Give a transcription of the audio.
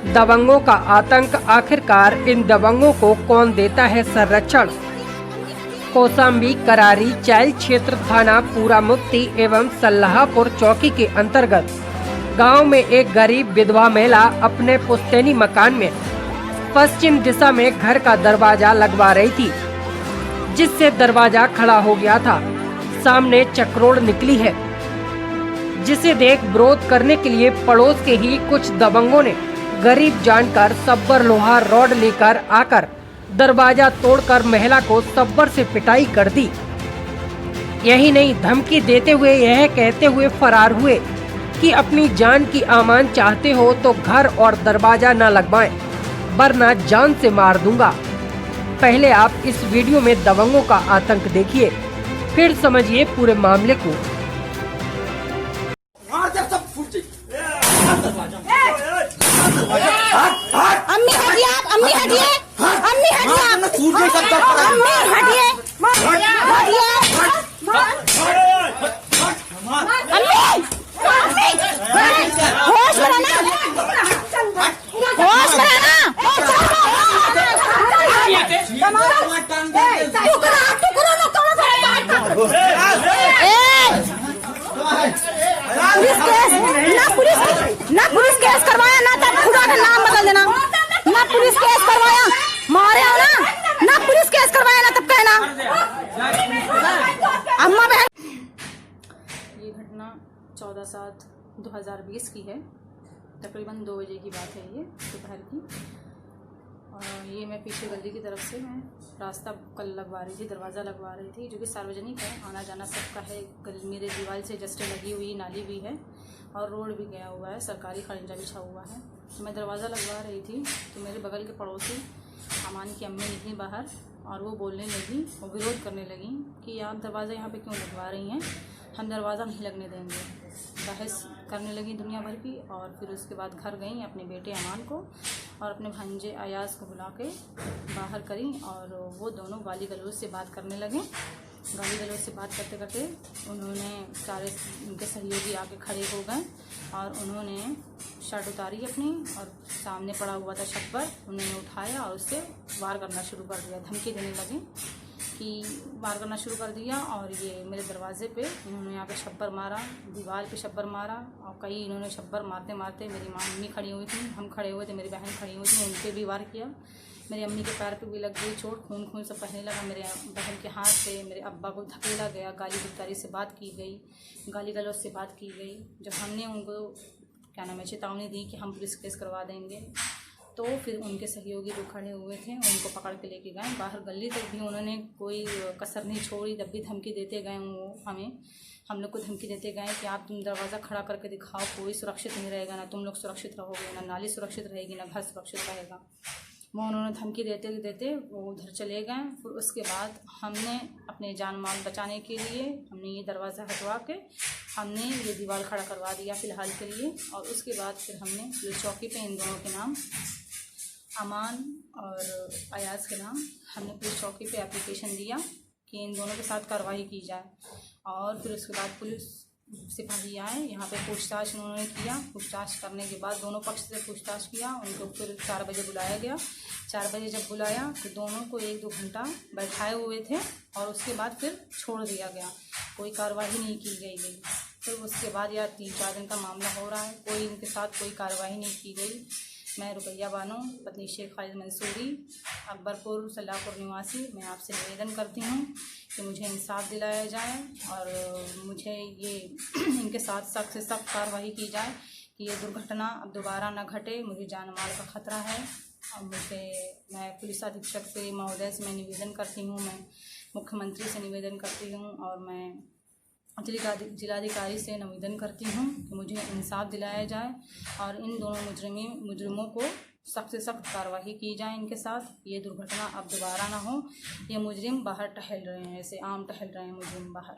दबंगों का आतंक, आखिरकार इन दबंगों को कौन देता है संरक्षण? कौशाम्बी करारी चाइल क्षेत्र थाना पूरा मुफ्ती एवं सल्लाहपुर चौकी के अंतर्गत गांव में एक गरीब विधवा महिला अपने पुश्तैनी मकान में पश्चिम दिशा में घर का दरवाजा लगवा रही थी, जिससे दरवाजा खड़ा हो गया था। सामने चक्रोड़ निकली है, जिसे देख विरोध करने के लिए पड़ोस के ही कुछ दबंगों ने गरीब जानकर सब्बर लोहा रॉड लेकर आकर दरवाजा तोड़कर महिला को सब्बर से पिटाई कर दी। यही नहीं, धमकी देते हुए यह कहते हुए फरार हुए कि अपनी जान की अमान चाहते हो तो घर और दरवाजा न लगवाएं, वरना जान से मार दूंगा। पहले आप इस वीडियो में दबंगों का आतंक देखिए, फिर समझिए पूरे मामले को। अम्मी हटिए, आप अम्मी हटिए, अम्मी हटिए, अम्मी हटिए, होश में रहना, होश में रहना। ना पुलिस केस करवाया, ना तब खुदा का नाम बदल देना। ना पुलिस केस करवाया, मारे हो ना पुलिस केस करवाया, ना तब कहना अम्मा बहन। ये घटना 14/7/2020 की है। तकरीबन 2 बजे की बात है, ये दोपहर की। और ये मैं पीछे गली की तरफ से मैं रास्ता कल लगवा रही थी, दरवाज़ा लगवा रही थी, जो कि सार्वजनिक है, आना जाना सबका है। गली मेरे दीवार से जस्ट लगी हुई नाली भी है और रोड भी गया हुआ है, सरकारी खड़ंजा बिछा हुआ है। तो मैं दरवाज़ा लगवा रही थी तो मेरे बगल के पड़ोसी अमान की अम्मी निकली बाहर और वो बोलने लगी, वो विरोध करने लगी कि आप दरवाज़ा यहाँ पे क्यों लगवा रही हैं, हम दरवाज़ा नहीं लगने देंगे। बहस करने लगी दुनिया भर की। और फिर उसके बाद घर गई, अपने बेटे अमान को और अपने भांजे अयाज को बुला के बाहर करी और वो दोनों गाली गलौज से बात करने लगे। गाली गलौज से बात करते करते उन्होंने सारे उनके सहयोगी आके खड़े हो गए और उन्होंने शर्ट उतारी अपनी और सामने पड़ा हुआ था छप्पर, उन्होंने उठाया और उससे वार करना शुरू कर दिया। धमकी देने लगे कि वार करना शुरू कर दिया। और ये मेरे दरवाजे पे इन्होंने यहाँ पे छप्पर मारा, दीवार पे छप्पर मारा और कई इन्होंने छप्पर मारते मारते, मेरी माँ अम्मी खड़ी हुई थी, हम खड़े हुए थे, मेरी बहन खड़ी हुई थी, उनके भी वार किया। मेरी अम्मी के पैर पे भी लग गई चोट, खून खून सब बहने लगा। मेरे बहन के हाथ से मेरे अब्बा को धकेला गया, गाली गुस्तारी से बात की गई, गाली गलौज से बात की गई। जब हमने उनको क्या नाम है चेतावनी दी कि हम पुलिस केस करवा देंगे, तो फिर उनके सहयोगी जो खड़े हुए थे उनको पकड़ के लेके गए बाहर। गली तक भी उन्होंने कोई कसर नहीं छोड़ी, जब भी धमकी देते गए वो हम लोग को धमकी देते गए कि आप तुम दरवाज़ा खड़ा करके दिखाओ, कोई सुरक्षित नहीं रहेगा, ना तुम लोग सुरक्षित रहोगे, ना नाली सुरक्षित रहेगी, ना घर सुरक्षित रहेगा। वो उन्होंने धमकी देते देते वो उधर चले गए। फिर उसके बाद हमने अपने जान माल बचाने के लिए हमने ये दरवाज़ा हटवा के हमने ये दीवार खड़ा करवा दिया फ़िलहाल के लिए। और उसके बाद फिर हमने पुलिस चौकी पे इन दोनों के नाम, अमान और अयाज के नाम, हमने पुलिस चौकी पे एप्लीकेशन दिया कि इन दोनों के साथ कार्रवाई की जाए। और फिर उसके बाद पुलिस सिपाही आए, यहाँ पे पूछताछ उन्होंने किया। पूछताछ करने के बाद दोनों पक्ष से पूछताछ किया, उनको फिर 4 बजे बुलाया गया। 4 बजे जब बुलाया तो दोनों को 1-2 घंटा बैठाए हुए थे और उसके बाद फिर छोड़ दिया गया, कोई कार्रवाई नहीं की गई। फिर उसके बाद या 3-4 दिन का मामला हो रहा है, कोई इनके साथ कोई कार्रवाई नहीं की गई। मैं रुकैया बानो, पत्नी शेख खालिद मंसूरी, अकबरपुर सल्लाहपुर निवासी, मैं आपसे निवेदन करती हूँ कि मुझे इंसाफ दिलाया जाए और मुझे ये इनके साथ सख्त से सख्त कार्रवाई की जाए कि ये दुर्घटना अब दोबारा न घटे। मुझे जान माल का खतरा है और मैं पुलिस अधीक्षक से महोदय से मैं निवेदन करती हूँ, मैं मुख्यमंत्री से निवेदन करती हूँ और मैं जिलाधिकारी से निवेदन करती हूँ कि मुझे इंसाफ दिलाया जाए और इन दोनों मुजरिमों को सख्त से सख्त कार्रवाई की जाए इनके साथ। ये दुर्घटना अब दोबारा ना हो। ये मुजरिम बाहर टहल रहे हैं, ऐसे आम टहल रहे हैं मुजरिम बाहर।